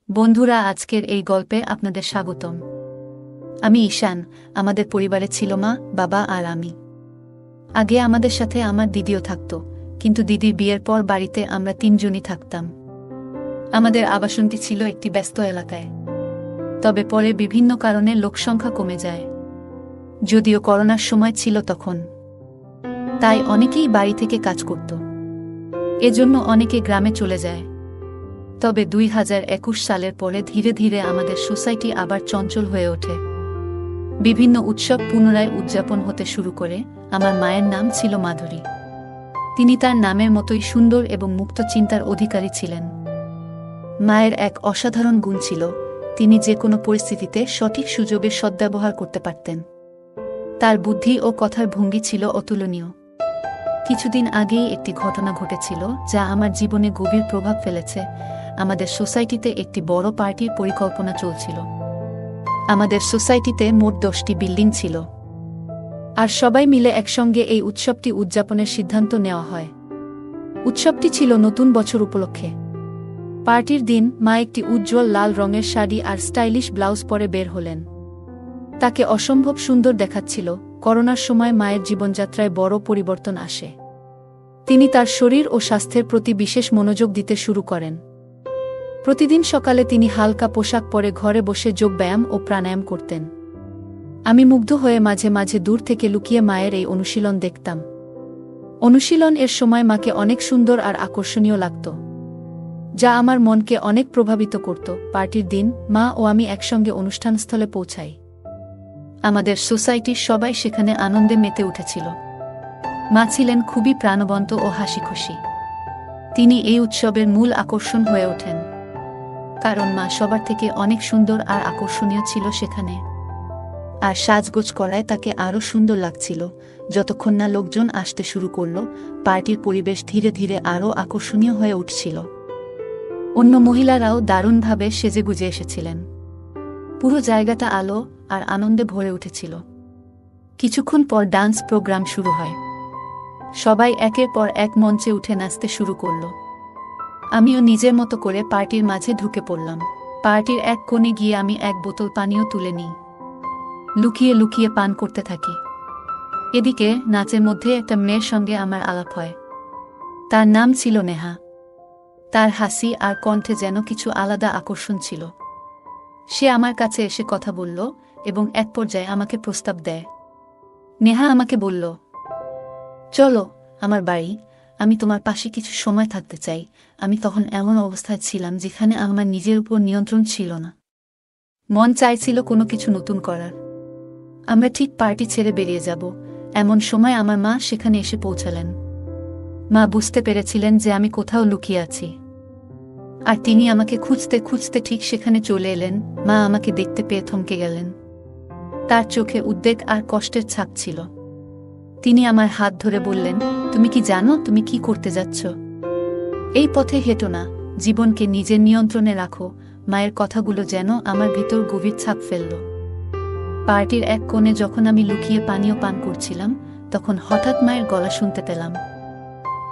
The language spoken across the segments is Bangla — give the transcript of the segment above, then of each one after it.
বন্ধুরা, আজকের এই গল্পে আপনাদের স্বাগতম। আমি ঈশান। আমাদের পরিবারে ছিল মা, বাবা আর আমি। আগে আমাদের সাথে আমার দিদিও থাকত, কিন্তু দিদির বিয়ের পর বাড়িতে আমরা তিনজনই থাকতাম। আমাদের আবাসনটি ছিল একটি ব্যস্ত এলাকায়, তবে পরে বিভিন্ন কারণে লোকসংখ্যা কমে যায়। যদিও করোনার সময় ছিল তখন, তাই অনেকেই বাড়ি থেকে কাজ করত, এজন্য অনেকে গ্রামে চলে যায়। তবে 2021 সালের পরে ধীরে ধীরে আমাদের সোসাইটি আবার চঞ্চল হয়ে ওঠে। বিভিন্ন উৎসব পুনরায় উদযাপন হতে শুরু করে। আমার মায়ের নাম ছিল মাধুরী। তিনি তার নামের মতোই সুন্দর এবং মুক্ত চিন্তার অধিকারী ছিলেন। মায়ের এক অসাধারণ গুণ ছিল, তিনি যে কোনো পরিস্থিতিতে সঠিক সুযোগের সদ্ব্যবহার করতে পারতেন। তার বুদ্ধি ও কথার ভঙ্গি ছিল অতুলনীয়। কিছুদিন আগেই একটি ঘটনা ঘটেছিল যা আমার জীবনে গভীর প্রভাব ফেলেছে। আমাদের সোসাইটিতে একটি বড় পার্টির পরিকল্পনা চলছিল। আমাদের সোসাইটিতে মোট 10টি বিল্ডিং ছিল, আর সবাই মিলে একসঙ্গে এই উৎসবটি উদযাপনের সিদ্ধান্ত নেওয়া হয়। উৎসবটি ছিল নতুন বছর উপলক্ষে। পার্টির দিন মা একটি উজ্জ্বল লাল রঙের শাড়ি আর স্টাইলিশ ব্লাউজ পরে বের হলেন। তাকে অসম্ভব সুন্দর দেখাচ্ছিল। করোনার সময় মায়ের জীবনযাত্রায় বড় পরিবর্তন আসে। তিনি তার শরীর ও স্বাস্থ্যের প্রতি বিশেষ মনোযোগ দিতে শুরু করেন। প্রতিদিন সকালে তিনি হালকা পোশাক পরে ঘরে বসে যোগব্যায়াম ও প্রাণায়াম করতেন। আমি মুগ্ধ হয়ে মাঝে মাঝে দূর থেকে লুকিয়ে মায়ের এই অনুশীলন দেখতাম। অনুশীলন এর সময় মাকে অনেক সুন্দর আর আকর্ষণীয় লাগত, যা আমার মনকে অনেক প্রভাবিত করত। পার্টির দিন মা ও আমি একসঙ্গে অনুষ্ঠানস্থলে পৌঁছাই। আমাদের সোসাইটির সবাই সেখানে আনন্দে মেতে উঠেছিল। মা ছিলেন খুবই প্রাণবন্ত ও হাসিখুশি। তিনি এই উৎসবের মূল আকর্ষণ হয়ে ওঠেন, কারণ মা সবার থেকে অনেক সুন্দর আর আকর্ষণীয় ছিল সেখানে। আর সাজগোজ করায় তাকে আরও সুন্দর লাগছিল। যতক্ষণ না লোকজন আসতে শুরু করল, পার্টির পরিবেশ ধীরে ধীরে আরও আকর্ষণীয় হয়ে উঠছিল। অন্য মহিলারাও দারুণভাবে সেজেগুজে এসেছিলেন। পুরো জায়গাটা আলো আর আনন্দে ভরে উঠেছিল। কিছুক্ষণ পর ডান্স প্রোগ্রাম শুরু হয়। সবাই একের পর এক মঞ্চে উঠে নাচতে শুরু করল। আমিও নিজের মতো করে পার্টির মাঝে ঢুকে পড়লাম। পার্টির এক কোণে গিয়ে আমি এক বোতল পানীয় তুলে নিই। লুকিয়ে লুকিয়ে পান করতে থাকি। এদিকে নাচের মধ্যে একটা মেয়ের সঙ্গে আমার আলাপ হয়। তার নাম ছিল নেহা। তার হাসি আর কণ্ঠে যেন কিছু আলাদা আকর্ষণ ছিল। সে আমার কাছে এসে কথা বলল এবং এক পর্যায়ে আমাকে প্রস্তাব দেয়। নেহা আমাকে বলল, চলো আমার বাড়ি, আমি তোমার পাশে কিছু সময় থাকতে চাই। আমি তখন এমন অবস্থায় ছিলাম যেখানে আমার নিজের উপর নিয়ন্ত্রণ ছিল না। মন চাইছিল কোনো কিছু নতুন করার। আমরা ঠিক পার্টি ছেড়ে বেরিয়ে যাব, এমন সময় আমার মা সেখানে এসে পৌঁছালেন। মা বুঝতে পেরেছিলেন যে আমি কোথাও লুকিয়ে আছি, আর তিনি আমাকে খুঁজতে খুঁজতে ঠিক সেখানে চলে এলেন। মা আমাকে দেখতে পেয়ে থমকে গেলেন। তার চোখে উদ্বেগ আর কষ্টের ছাপ ছিল। তিনি আমার হাত ধরে বললেন, তুমি কি জানো তুমি কি করতে যাচ্ছ? এই পথে হেঁটো না, জীবনকে নিজের নিয়ন্ত্রণে রাখো। মায়ের কথাগুলো যেন আমার ভিতর গভীর ছাপ ফেলল। পার্টির এক কোণে যখন আমি লুকিয়ে পানীয় পান করছিলাম, তখন হঠাৎ মায়ের গলা শুনতে পেলাম।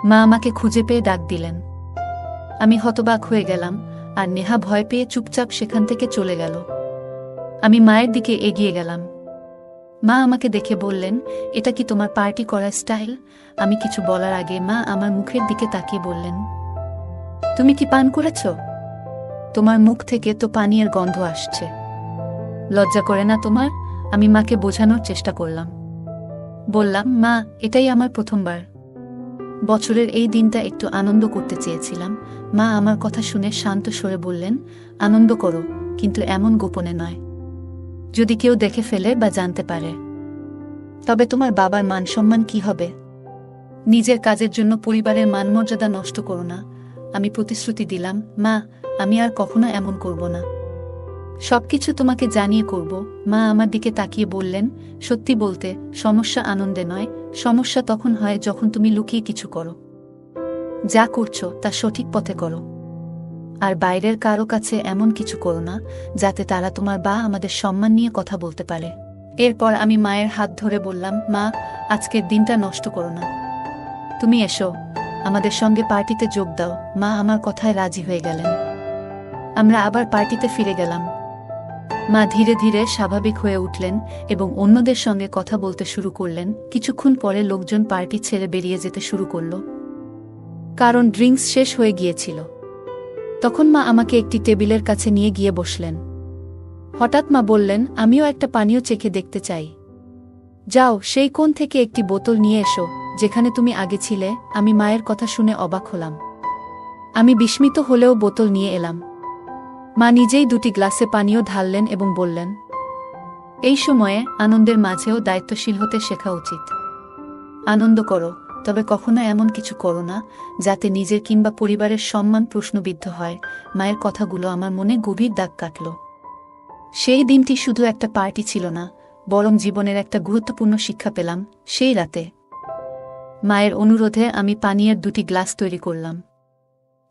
মা আমাকে খুঁজে পেয়ে ডাক দিলেন। আমি হতবাক হয়ে গেলাম, আর নেহা ভয় পেয়ে চুপচাপ সেখান থেকে চলে গেল। আমি মায়ের দিকে এগিয়ে গেলাম। মা আমাকে দেখে বললেন, এটা কি তোমার পার্টি করার স্টাইল? আমি কিছু বলার আগে মা আমার মুখের দিকে তাকিয়ে বললেন, তুমি কি পান করেছ? তোমার মুখ থেকে তো পানীয়ের গন্ধ আসছে। লজ্জা করে না তোমার? আমি মাকে বোঝানোর চেষ্টা করলাম। বললাম, মা, এটাই আমার প্রথমবার। বছরের এই দিনটা একটু আনন্দ করতে চেয়েছিলাম। মা আমার কথা শুনে শান্ত স্বরে বললেন, আনন্দ করো, কিন্তু এমন গোপনে নয়। যদি কেউ দেখে ফেলে বা জানতে পারে, তবে তোমার বাবার মান সম্মান কি হবে? নিজের কাজের জন্য পরিবারের মানমর্যাদা নষ্ট করো না। আমি প্রতিশ্রুতি দিলাম, মা, আমি আর কখনো এমন করব না। সবকিছু তোমাকে জানিয়ে করব। মা আমার দিকে তাকিয়ে বললেন, সত্যি বলতে, সমস্যা আনন্দে নয়, সমস্যা তখন হয় যখন তুমি লুকিয়ে কিছু করো। যা করছো তা সঠিক পথে করো। আর বাইরের কারো কাছে এমন কিছু করো না যাতে তারা তোমার বা আমাদের সম্মান নিয়ে কথা বলতে পারে। এরপর আমি মায়ের হাত ধরে বললাম, মা, আজকের দিনটা নষ্ট করো না। তুমি এসো, আমাদের সঙ্গে পার্টিতে যোগ দাও। মা আমার কথায় রাজি হয়ে গেলেন। আমরা আবার পার্টিতে ফিরে গেলাম। মা ধীরে ধীরে স্বাভাবিক হয়ে উঠলেন এবং অন্যদের সঙ্গে কথা বলতে শুরু করলেন। কিছুক্ষণ পরে লোকজন পার্টি ছেড়ে বেরিয়ে যেতে শুরু করল, কারণ ড্রিঙ্কস শেষ হয়ে গিয়েছিল। তখন মা আমাকে একটি টেবিলের কাছে নিয়ে গিয়ে বসলেন। হঠাৎ মা বললেন, আমিও একটা পানীয় চেখে দেখতে চাই। যাও, সেই কোণ থেকে একটি বোতল নিয়ে এসো, যেখানে তুমি আগে ছিলে। আমি মায়ের কথা শুনে অবাক হলাম। আমি বিস্মিত হলেও বোতল নিয়ে এলাম। মা নিজেই 2টি গ্লাসে পানীয় ঢাললেন এবং বললেন, এই সময়ে আনন্দের মাঝেও দায়িত্বশীল হতে শেখা উচিত। আনন্দ করো, তবে কখনো এমন কিছু করো না যাতে নিজের কিংবা পরিবারের সম্মান প্রশ্নবিদ্ধ হয়। মায়ের কথাগুলো আমার মনে গভীর দাগ কাটল। সেই দিনটি শুধু একটা পার্টি ছিল না, বরং জীবনের একটা গুরুত্বপূর্ণ শিক্ষা পেলাম সেই রাতে। মায়ের অনুরোধে আমি পানীয়ের 2টি গ্লাস তৈরি করলাম।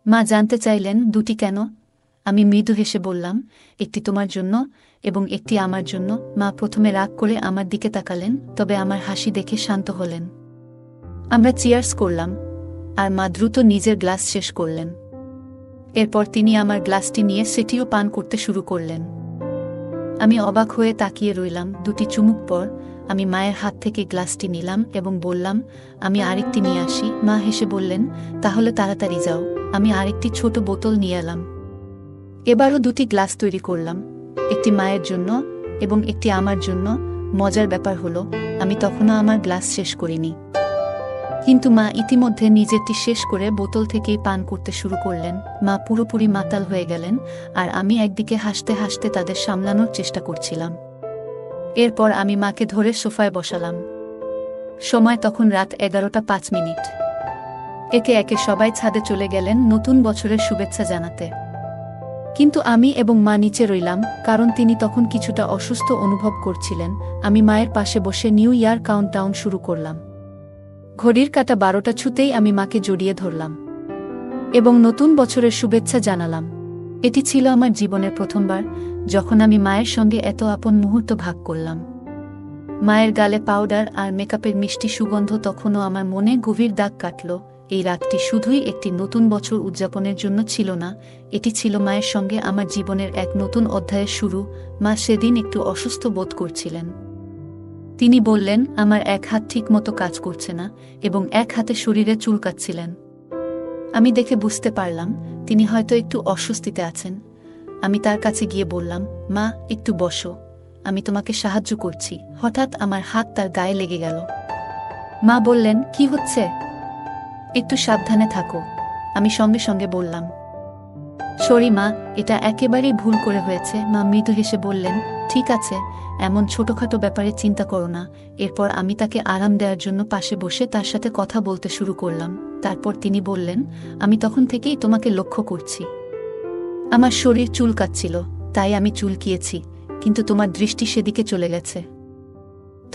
মা জানতে চাইলেন, 2টি কেন? আমি মৃদু হেসে বললাম, একটি তোমার জন্য এবং একটি আমার জন্য। মা প্রথমে রাগ করে আমার দিকে তাকালেন, তবে আমার হাসি দেখে শান্ত হলেন। আমরা চিয়ার্স করলাম, আর মা দ্রুত নিজের গ্লাস শেষ করলেন। এরপর তিনি আমার গ্লাসটি নিয়ে সেটিও পান করতে শুরু করলেন। আমি অবাক হয়ে তাকিয়ে রইলাম। 2টি চুমুক পর আমি মায়ের হাত থেকে গ্লাসটি নিলাম এবং বললাম, আমি আরেকটি নিয়ে আসি। মা হেসে বললেন, তাহলে তাড়াতাড়ি যাও। আমি আরেকটি ছোট বোতল নিয়ে এলাম। এবারও 2টি গ্লাস তৈরি করলাম, একটি মায়ের জন্য এবং একটি আমার জন্য। মজার ব্যাপার হলো, আমি তখনও আমার গ্লাস শেষ করিনি, কিন্তু মা ইতিমধ্যে নিজেরটি শেষ করে বোতল থেকেই পান করতে শুরু করলেন। মা পুরোপুরি মাতাল হয়ে গেলেন, আর আমি একদিকে হাসতে হাসতে তাদের সামলানোর চেষ্টা করছিলাম। এরপর আমি মাকে ধরে সোফায় বসালাম। সময় তখন রাত 11:05। একে একে সবাই ছাদে চলে গেলেন নতুন বছরের শুভেচ্ছা জানাতে, কিন্তু আমি এবং মা নিচে রইলাম, কারণ তিনি তখন কিছুটা অসুস্থ অনুভব করছিলেন। আমি মায়ের পাশে বসে নিউ ইয়ার কাউন্টডাউন শুরু করলাম। ঘড়ির কাঁটা 12টা ছুতেই আমি মাকে জড়িয়ে ধরলাম এবং নতুন বছরের শুভেচ্ছা জানালাম। এটি ছিল আমার জীবনের প্রথমবার যখন আমি মায়ের সঙ্গে এত আপন মুহূর্ত ভাগ করলাম। মায়ের গালে পাউডার আর মেকআপের মিষ্টি সুগন্ধ তখনও আমার মনে গভীর দাগ কাটল। এই রাতটি শুধুই একটি নতুন বছর উদযাপনের জন্য ছিল না, এটি ছিল মায়ের সঙ্গে আমার জীবনের এক নতুন অধ্যায়ের শুরু। মা সেদিন একটু অসুস্থ বোধ করছিলেন। তিনি বললেন, আমার এক হাত ঠিক মতো কাজ করছে না এবং এক হাতে শরীরে চুলকাচ্ছিলেন। আমি দেখে বুঝতে পারলাম তিনি হয়তো একটু অস্বস্তিতে আছেন। আমি তার কাছে গিয়ে বললাম, মা, একটু বসো, আমি তোমাকে সাহায্য করছি। হঠাৎ আমার হাত তার গায়ে লেগে গেল। মা বললেন, কি হচ্ছে? একটু সাবধানে থাকো। আমি সঙ্গে সঙ্গে বললাম, সরি মা, এটা একেবারেই ভুল করে হয়েছে। মা মৃদু হেসে বললেন, ঠিক আছে, এমন ছোটখাটো ব্যাপারে চিন্তা করো না। এরপর আমি তাকে আরাম দেওয়ার জন্য পাশে বসে তার সাথে কথা বলতে শুরু করলাম। তারপর তিনি বললেন, আমি তখন থেকেই তোমাকে লক্ষ্য করছি। আমার শরীর চুলকাচ্ছিল, তাই আমি চুলকিয়েছি, কিন্তু তোমার দৃষ্টি সেদিকে চলে গেছে।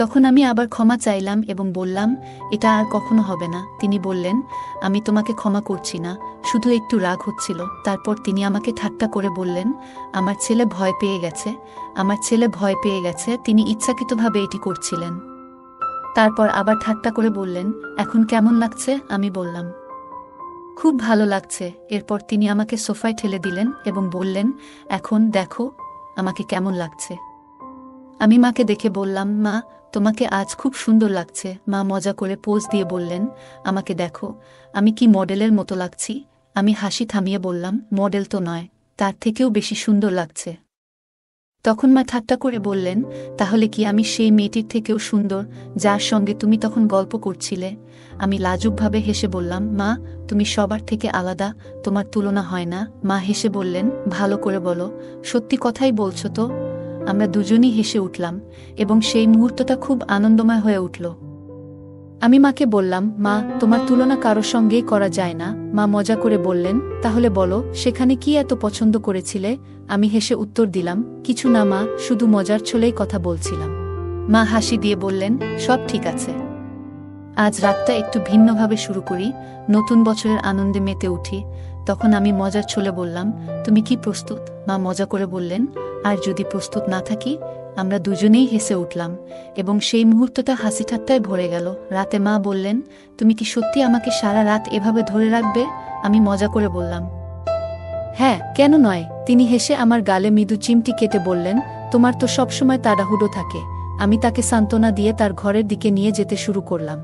তখন আমি আবার ক্ষমা চাইলাম এবং বললাম, এটা আর কখনো হবে না। তিনি বললেন, আমি তোমাকে ক্ষমা করছি না, শুধু একটু রাগ হচ্ছিল। তারপর তিনি আমাকে ঠাট্টা করে বললেন, আমার ছেলে ভয় পেয়ে গেছে, আমার ছেলে ভয় পেয়ে গেছে, তিনি ইচ্ছাকৃতভাবে এটি করছিলেন। তারপর আবার ঠাট্টা করে বললেন, এখন কেমন লাগছে? আমি বললাম, খুব ভালো লাগছে। এরপর তিনি আমাকে সোফায় ঠেলে দিলেন এবং বললেন, এখন দেখো আমাকে কেমন লাগছে। আমি মাকে দেখে বললাম, মা, তোমাকে আজ খুব সুন্দর লাগছে। মা মজা করে পোজ দিয়ে বললেন, আমাকে দেখো, আমি কি মডেলের মতো লাগছি? আমি হাসি থামিয়ে বললাম, মডেল তো নয়, তার থেকেও বেশি সুন্দর লাগছে। তখন মা ঠাট্টা করে বললেন, তাহলে কি আমি সেই মেয়েটির থেকেও সুন্দর যার সঙ্গে তুমি তখন গল্প করছিলে? আমি লাজুকভাবে হেসে বললাম, মা, তুমি সবার থেকে আলাদা, তোমার তুলনা হয় না। মা হেসে বললেন, ভালো করে বলো, সত্যি কথাই বলছো তো? আমরা দুজনই হেসে উঠলাম এবং সেই মুহূর্তটা খুব আনন্দময় হয়ে উঠল। আমি মাকে বললাম, মা, তোমার তুলনা কারো সঙ্গেই করা যায় না। মা মজা করে বললেন, তাহলে বলো, সেখানে কি এত পছন্দ করেছিলে? আমি হেসে উত্তর দিলাম, কিছু না মা, শুধু মজার ছলেই কথা বলছিলাম। মা হাসি দিয়ে বললেন, সব ঠিক আছে, আজ রাতটা একটু ভিন্নভাবে শুরু করি, নতুন বছরের আনন্দে মেতে উঠি। তখন আমি মজার ছলে বললাম, তুমি কি প্রস্তুত? মা মজা করে বললেন, আর যদি প্রস্তুত না থাকি? আমরা দুজনেই হেসে উঠলাম এবং সেই মুহূর্তটা হাসি ঠাট্টায় ভরে গেল। রাতে মা বললেন, তুমি কি সত্যি আমাকে সারা রাত এভাবে ধরে রাখবে? আমি মজা করে বললাম, হ্যাঁ, কেন নয়, তিনি হেসে আমার গালে মৃদু চিমটি কেটে বললেন, তোমার তো সবসময় তাড়াহুড়ো থাকে। আমি তাকে সান্ত্বনা দিয়ে তার ঘরের দিকে নিয়ে যেতে শুরু করলাম।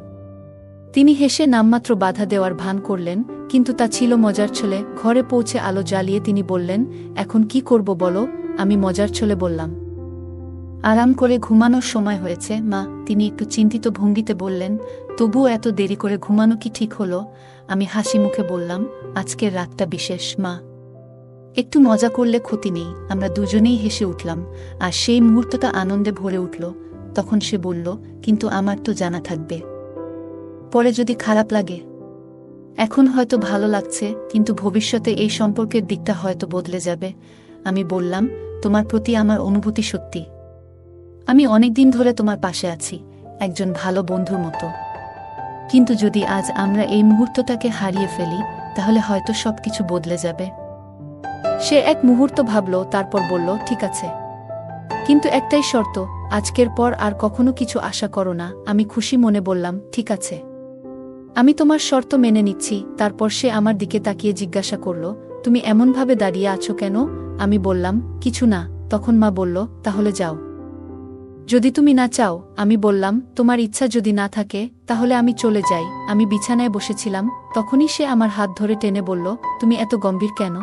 তিনি হেসে নামমাত্র বাধা দেওয়ার ভান করলেন, কিন্তু তা ছিল মজার ছলে। ঘরে পৌঁছে আলো জ্বালিয়ে তিনি বললেন, এখন কি করব বলো? আমি মজার ছলে বললাম, আরাম করে ঘুমানোর সময় হয়েছে মা। তিনি একটু চিন্তিত ভঙ্গিতে বললেন, তবুও এত দেরি করে ঘুমানো কি ঠিক হলো? আমি হাসি মুখে বললাম, আজকের রাতটা বিশেষ মা, একটু মজা করলে ক্ষতি নেই। আমরা দুজনেই হেসে উঠলাম, আর সেই মুহূর্তটা আনন্দে ভরে উঠল। তখন সে বলল, কিন্তু আমার তো জানা থাকবে, পরে যদি খারাপ লাগে। এখন হয়তো ভালো লাগছে, কিন্তু ভবিষ্যতে এই সম্পর্কের দিকটা হয়তো বদলে যাবে। আমি বললাম, তোমার প্রতি আমার অনুভূতি সত্যি। আমি অনেকদিন ধরে তোমার পাশে আছি, একজন ভালো বন্ধুর মতো। কিন্তু যদি আজ আমরা এই মুহূর্তটাকে হারিয়ে ফেলি, তাহলে হয়তো সবকিছু বদলে যাবে। সে এক মুহূর্ত ভাবল, তারপর বলল, ঠিক আছে, কিন্তু একটাই শর্ত, আজকের পর আর কখনো কিছু আশা করো না। আমি খুশি মনে বললাম, ঠিক আছে, আমি তোমার শর্ত মেনে নিচ্ছি। তারপর সে আমার দিকে তাকিয়ে জিজ্ঞাসা করল, তুমি এমনভাবে দাঁড়িয়ে আছো কেন? আমি বললাম, কিছু না। তখন মা বলল, তাহলে যাও, যদি তুমি না চাও। আমি বললাম, তোমার ইচ্ছা যদি না থাকে, তাহলে আমি চলে যাই। আমি বিছানায় বসেছিলাম, তখনই সে আমার হাত ধরে টেনে বলল, তুমি এত গম্ভীর কেন?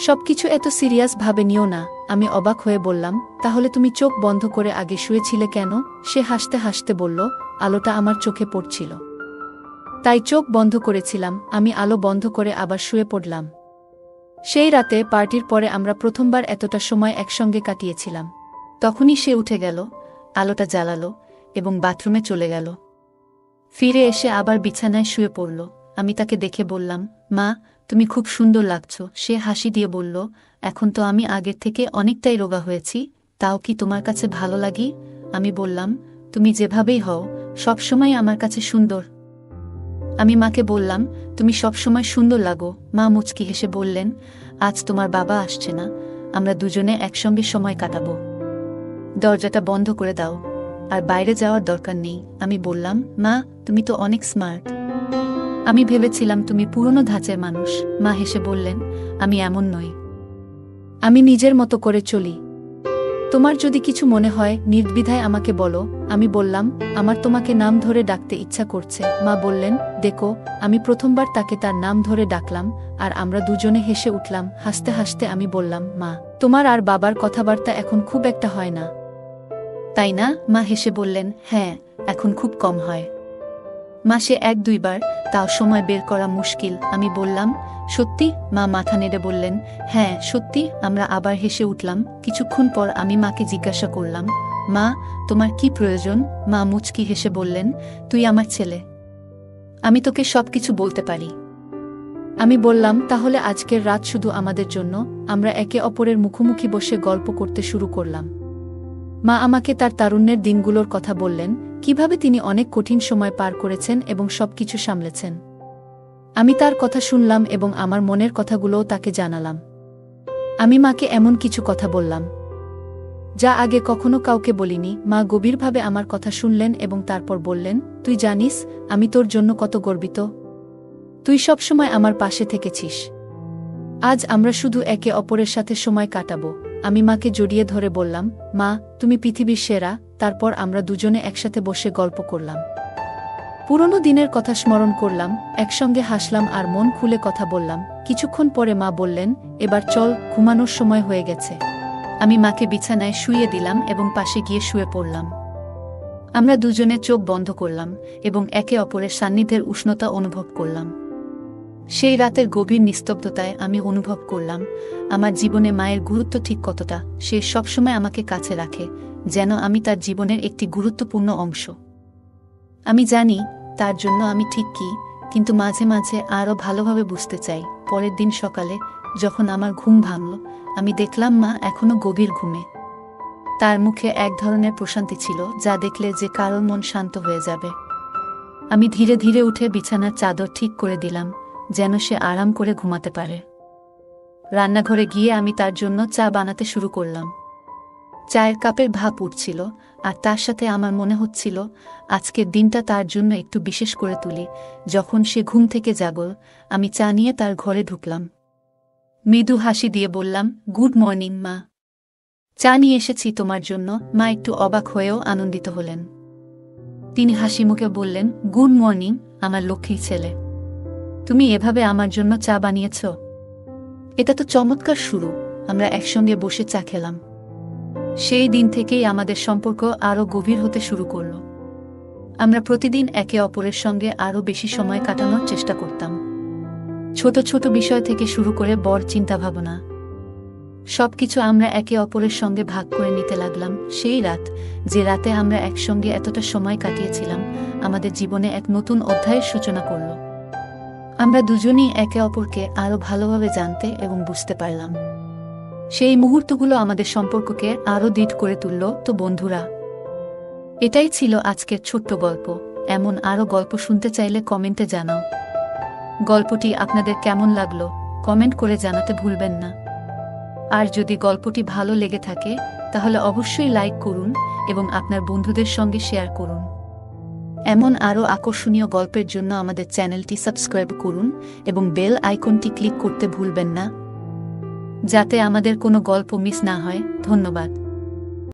সবকিছু এত সিরিয়াস ভাবে নিও না। আমি অবাক হয়ে বললাম, তাহলে তুমি চোখ বন্ধ করে আগে শুয়েছিলে কেন? সে হাসতে হাসতে বলল, আলোটা আমার চোখে পড়ছিল, তাই চোখ বন্ধ করেছিলাম। আমি আলো বন্ধ করে আবার শুয়ে পড়লাম। সেই রাতে পার্টির পরে আমরা প্রথমবার এতটা সময় একসঙ্গে কাটিয়েছিলাম। তখনই সে উঠে গেল, আলোটা জ্বালালো এবং বাথরুমে চলে গেল। ফিরে এসে আবার বিছানায় শুয়ে পড়ল। আমি তাকে দেখে বললাম, মা, তুমি খুব সুন্দর লাগছো। সে হাসি দিয়ে বলল, এখন তো আমি আগের থেকে অনেকটাই রোগা হয়েছি, তাও কি তোমার কাছে ভালো লাগি? আমি বললাম, তুমি যেভাবেই হও, সবসময় আমার কাছে সুন্দর। আমি মাকে বললাম, তুমি সবসময় সুন্দর লাগো। মা মুচকি হেসে বললেন, আজ তোমার বাবা আসছে না, আমরা দুজনে একসঙ্গে সময় কাটাবো। দরজাটা বন্ধ করে দাও, আর বাইরে যাওয়ার দরকার নেই। আমি বললাম, মা, তুমি তো অনেক স্মার্ট। আমি ভেবেছিলাম তুমি পুরনো ধাঁচের মানুষ। মা হেসে বললেন, আমি এমন নই, আমি নিজের মতো করে চলি। তোমার যদি কিছু মনে হয়, নির্দ্বিধায় আমাকে বলো। আমি বললাম, আমার তোমাকে নাম ধরে ডাকতে ইচ্ছা করছে। মা বললেন, দেখো। আমি প্রথমবার তাকে তার নাম ধরে ডাকলাম, আর আমরা দুজনে হেসে উঠলাম। হাসতে হাসতে আমি বললাম, মা, তোমার আর বাবার কথাবার্তা এখন খুব একটা হয় না, তাই না? মা হেসে বললেন, হ্যাঁ, এখন খুব কম হয়। মাসে 1-2 বার, তাও সময় বের করা মুশকিল। আমি বললাম, সত্যি? মা মাথা নেড়ে বললেন, হ্যাঁ সত্যি। আমরা আবার হেসে উঠলাম। কিছুক্ষণ পর আমি মাকে জিজ্ঞাসা করলাম, মা, তোমার কি প্রয়োজন? মা মুচকি হেসে বললেন, তুই আমার ছেলে, আমি তোকে সবকিছু বলতে পারি। আমি বললাম, তাহলে আজকের রাত শুধু আমাদের জন্য। আমরা একে অপরের মুখোমুখি বসে গল্প করতে শুরু করলাম। মা আমাকে তার তারুণ্যের দিনগুলোর কথা বললেন, কিভাবে তিনি অনেক কঠিন সময় পার করেছেন এবং সবকিছু সামলেছেন। আমি তার কথা শুনলাম এবং আমার মনের কথাগুলোও তাকে জানালাম। আমি মাকে এমন কিছু কথা বললাম, যা আগে কখনো কাউকে বলিনি। মা গভীরভাবে আমার কথা শুনলেন এবং তারপর বললেন, তুই জানিস আমি তোর জন্য কত গর্বিত। তুই সবসময় আমার পাশে থেকেছিস। আজ আমরা শুধু একে অপরের সাথে সময় কাটাবো। আমি মাকে জড়িয়ে ধরে বললাম, মা, তুমি পৃথিবীর সেরা। তারপর আমরা দুজনে একসাথে বসে গল্প করলাম, পুরনো দিনের কথা স্মরণ করলাম, একসঙ্গে হাসলাম আর মন খুলে কথা বললাম। কিছুক্ষণ পরে মা বললেন, এবার চল, ঘুমানোর সময় হয়ে গেছে। আমি মাকে বিছানায় শুইয়ে দিলাম এবং পাশে গিয়ে শুয়ে পড়লাম। আমরা দুজনে চোখ বন্ধ করলাম এবং একে অপরের সান্নিধ্যের উষ্ণতা অনুভব করলাম। সেই রাতের গভীর নিস্তব্ধতায় আমি অনুভব করলাম আমার জীবনে মায়ের গুরুত্ব ঠিক কতটা। সে সবসময় আমাকে কাছে রাখে, যেন আমি তার জীবনের একটি গুরুত্বপূর্ণ অংশ। আমি জানি তার জন্য আমি ঠিক কি, কিন্তু মাঝে মাঝে আরও ভালোভাবে বুঝতে চাই। পরের দিন সকালে যখন আমার ঘুম ভাঙল, আমি দেখলাম মা এখনো গভীর ঘুমে। তার মুখে এক ধরনের প্রশান্তি ছিল, যা দেখলে যে কারোর মন শান্ত হয়ে যাবে। আমি ধীরে ধীরে উঠে বিছানার চাদর ঠিক করে দিলাম, যেন সে আরাম করে ঘুমাতে পারে। রান্নাঘরে গিয়ে আমি তার জন্য চা বানাতে শুরু করলাম। চায়ের কাপের ভাপ উঠছিল, আর তার সাথে আমার মনে হচ্ছিল আজকের দিনটা তার জন্য একটু বিশেষ করে তুলি। যখন সে ঘুম থেকে জাগল, আমি চা নিয়ে তার ঘরে ঢুকলাম। মৃদু হাসি দিয়ে বললাম, গুড মর্নিং মা। চা নিয়ে এসেছি তোমার জন্য। মা একটু অবাক হয়েও আনন্দিত হলেন। তিনি হাসি মুখে বললেন, গুড মর্নিং আমার লক্ষ্মী ছেলে। তুমি এভাবে আমার জন্য চা বানিয়েছ? এটা তো চমৎকার শুরু। আমরা একসঙ্গে বসে চা খেলাম। সেই দিন থেকেই আমাদের সম্পর্ক আরও গভীর হতে শুরু করল। আমরা প্রতিদিন একে অপরের সঙ্গে আরও বেশি সময় কাটানোর চেষ্টা করতাম। ছোট ছোট বিষয় থেকে শুরু করে বড় চিন্তাভাবনা, সবকিছু আমরা একে অপরের সঙ্গে ভাগ করে নিতে লাগলাম। সেই রাত, যে রাতে আমরা একসঙ্গে এতটা সময় কাটিয়েছিলাম, আমাদের জীবনে এক নতুন অধ্যায়ের সূচনা করল। আমরা দুজনই একে অপরকে আরও ভালোভাবে জানতে এবং বুঝতে পারলাম। সেই মুহূর্তগুলো আমাদের সম্পর্ককে আরও দৃঢ় করে তুলল। তো বন্ধুরা, এটাই ছিল আজকের ছোট্ট গল্প। এমন আরও গল্প শুনতে চাইলে কমেন্টে জানাও। গল্পটি আপনাদের কেমন লাগলো কমেন্ট করে জানাতে ভুলবেন না। আর যদি গল্পটি ভালো লেগে থাকে তাহলে অবশ্যই লাইক করুন এবং আপনার বন্ধুদের সঙ্গে শেয়ার করুন। এমন আরও আকর্ষণীয় গল্পের জন্য আমাদের চ্যানেলটি সাবস্ক্রাইব করুন এবং বেল আইকনটি ক্লিক করতে ভুলবেন না, যাতে আমাদের কোনো গল্প মিস না হয়। ধন্যবাদ।